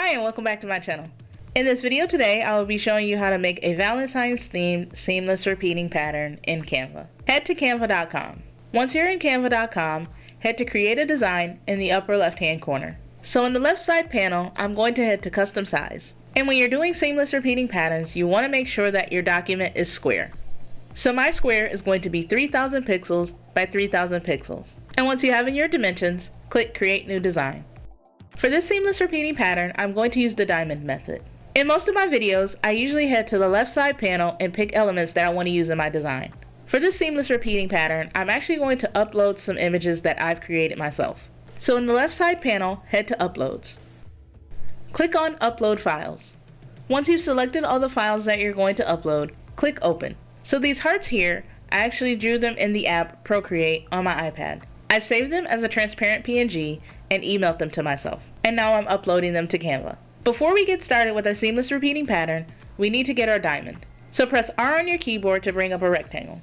Hi and welcome back to my channel. In this video today, I will be showing you how to make a Valentine's themed seamless repeating pattern in Canva. Head to canva.com. Once you're in canva.com, head to create a design in the upper left hand corner. So in the left side panel, I'm going to head to custom size. And when you're doing seamless repeating patterns, you want to make sure that your document is square. So my square is going to be 3000 pixels by 3000 pixels. And once you have in your dimensions, click create new design. For this seamless repeating pattern, I'm going to use the diamond method. In most of my videos, I usually head to the left side panel and pick elements that I want to use in my design. For this seamless repeating pattern, I'm actually going to upload some images that I've created myself. So in the left side panel, head to Uploads. Click on Upload Files. Once you've selected all the files that you're going to upload, click Open. So these hearts here, I actually drew them in the app Procreate on my iPad. I saved them as a transparent PNG and emailed them to myself. And now I'm uploading them to Canva. Before we get started with our seamless repeating pattern, we need to get our diamond. So press R on your keyboard to bring up a rectangle.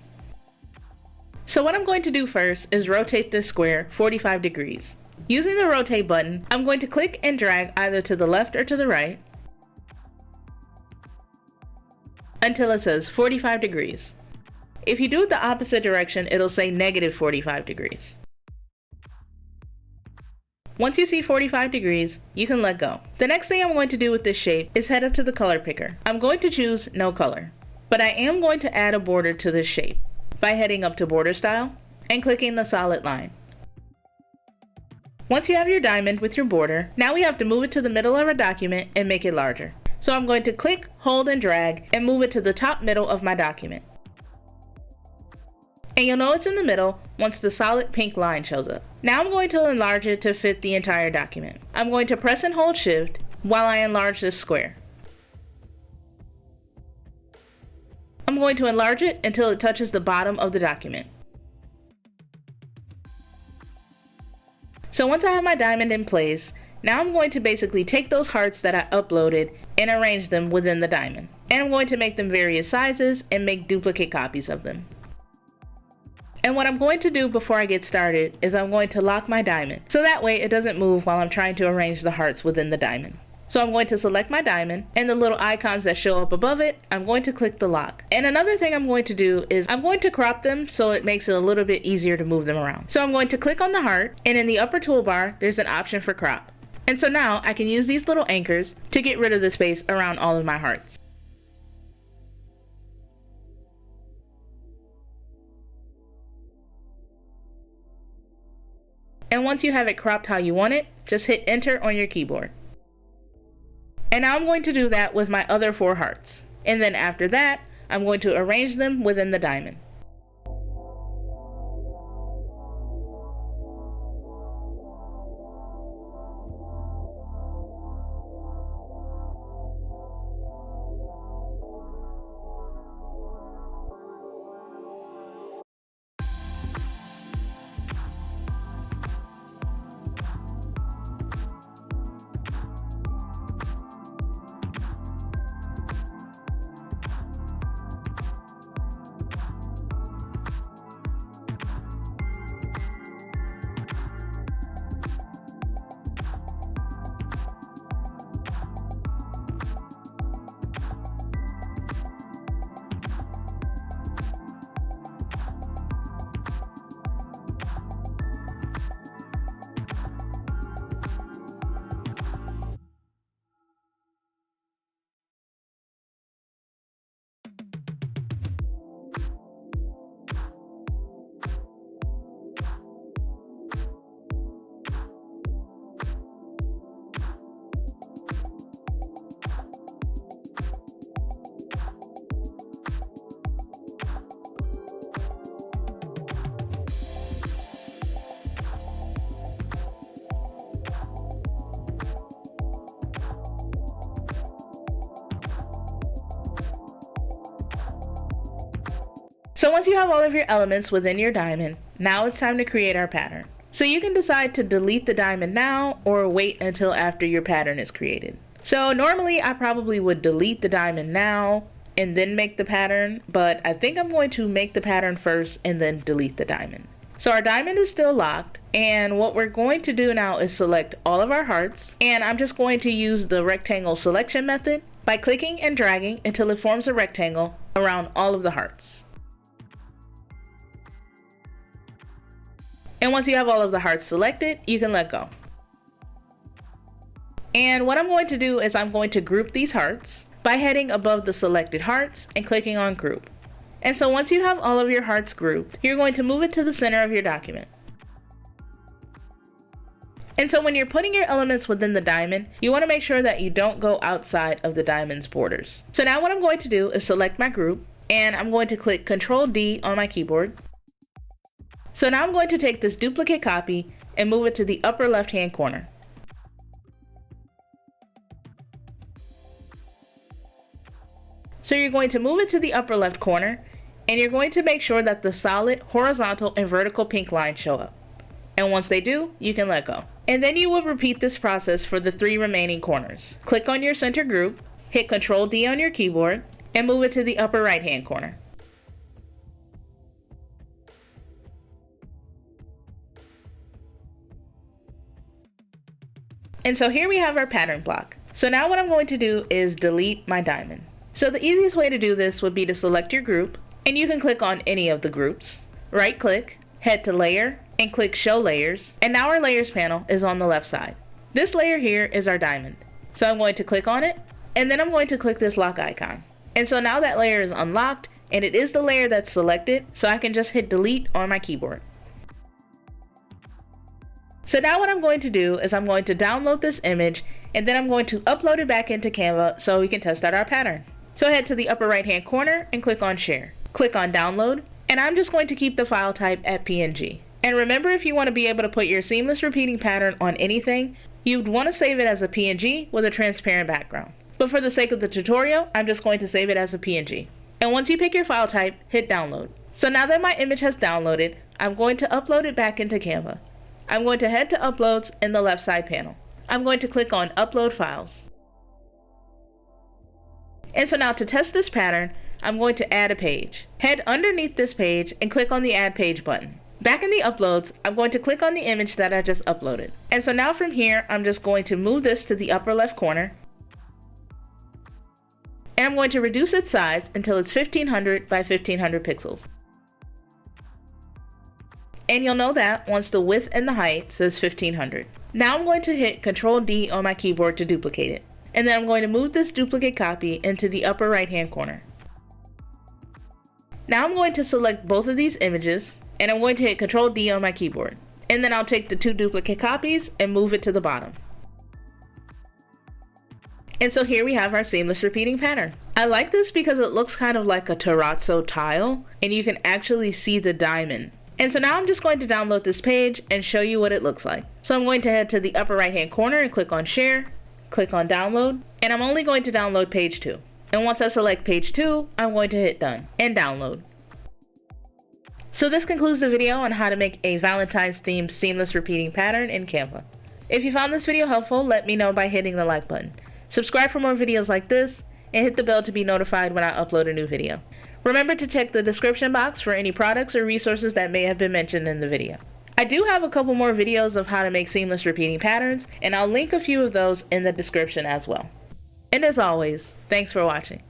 So what I'm going to do first is rotate this square 45 degrees. Using the rotate button, I'm going to click and drag either to the left or to the right until it says 45 degrees. If you do it the opposite direction, it'll say negative 45 degrees. Once you see 45 degrees, you can let go. The next thing I'm going to do with this shape is head up to the color picker. I'm going to choose no color, but I am going to add a border to this shape by heading up to border style and clicking the solid line. Once you have your diamond with your border, now we have to move it to the middle of our document and make it larger. So I'm going to click, hold, and drag and move it to the top middle of my document. And you'll know it's in the middle once the solid pink line shows up. Now I'm going to enlarge it to fit the entire document. I'm going to press and hold Shift while I enlarge this square. I'm going to enlarge it until it touches the bottom of the document. So once I have my diamond in place, now I'm going to basically take those hearts that I uploaded and arrange them within the diamond. And I'm going to make them various sizes and make duplicate copies of them. And what I'm going to do before I get started is I'm going to lock my diamond, so that way it doesn't move while I'm trying to arrange the hearts within the diamond. So I'm going to select my diamond, and the little icons that show up above it, I'm going to click the lock. And another thing I'm going to do is I'm going to crop them so it makes it a little bit easier to move them around. So I'm going to click on the heart, and in the upper toolbar, there's an option for crop. And so now I can use these little anchors to get rid of the space around all of my hearts. And once you have it cropped how you want it, just hit enter on your keyboard. And now I'm going to do that with my other 4 hearts. And then after that, I'm going to arrange them within the diamond. So once you have all of your elements within your diamond, now it's time to create our pattern. So you can decide to delete the diamond now or wait until after your pattern is created. So normally I probably would delete the diamond now and then make the pattern, but I think I'm going to make the pattern first and then delete the diamond. So our diamond is still locked, And what we're going to do now is select all of our hearts, and I'm just going to use the rectangle selection method by clicking and dragging until it forms a rectangle around all of the hearts. And once you have all of the hearts selected, you can let go. And what I'm going to do is I'm going to group these hearts by heading above the selected hearts and clicking on group. And so once you have all of your hearts grouped, you're going to move it to the center of your document. And so when you're putting your elements within the diamond, you want to make sure that you don't go outside of the diamond's borders. So now what I'm going to do is select my group, and I'm going to click Ctrl D on my keyboard. So now I'm going to take this duplicate copy and move it to the upper left hand corner. So you're going to move it to the upper left corner, and you're going to make sure that the solid horizontal and vertical pink lines show up. And once they do, you can let go. And then you will repeat this process for the 3 remaining corners. Click on your center group, hit Ctrl D on your keyboard, and move it to the upper right hand corner. And so here we have our pattern block. So now what I'm going to do is delete my diamond. So the easiest way to do this would be to select your group, and you can click on any of the groups. Right click, head to Layer, and click Show Layers, and now our Layers panel is on the left side. This layer here is our diamond. So I'm going to click on it, and then I'm going to click this lock icon. And so now that layer is unlocked, and it is the layer that's selected, so I can just hit Delete on my keyboard. So now what I'm going to do is I'm going to download this image, and then I'm going to upload it back into Canva so we can test out our pattern. So head to the upper right hand corner and click on Share. Click on Download, and I'm just going to keep the file type at PNG. And remember, if you want to be able to put your seamless repeating pattern on anything, you'd want to save it as a PNG with a transparent background. But for the sake of the tutorial, I'm just going to save it as a PNG. And once you pick your file type, hit Download. So now that my image has downloaded, I'm going to upload it back into Canva. I'm going to head to Uploads in the left side panel. I'm going to click on Upload Files. And so now to test this pattern, I'm going to add a page. Head underneath this page and click on the Add Page button. Back in the Uploads, I'm going to click on the image that I just uploaded. And so now from here, I'm just going to move this to the upper left corner. And I'm going to reduce its size until it's 1500 by 1500 pixels. And you'll know that once the width and the height says 1500. Now I'm going to hit Ctrl D on my keyboard to duplicate it. And then I'm going to move this duplicate copy into the upper right hand corner. Now I'm going to select both of these images, and I'm going to hit Ctrl D on my keyboard. And then I'll take the 2 duplicate copies and move it to the bottom. And so here we have our seamless repeating pattern. I like this because it looks kind of like a terrazzo tile, and you can actually see the diamond. And so now I'm just going to download this page and show you what it looks like. So I'm going to head to the upper right hand corner and click on Share, click on Download, and I'm only going to download page 2. And once I select page 2, I'm going to hit Done and Download. So this concludes the video on how to make a Valentine's themed seamless repeating pattern in Canva. If you found this video helpful, let me know by hitting the like button. Subscribe for more videos like this, and hit the bell to be notified when I upload a new video. Remember to check the description box for any products or resources that may have been mentioned in the video. I do have a couple more videos of how to make seamless repeating patterns, and I'll link a few of those in the description as well. And as always, thanks for watching.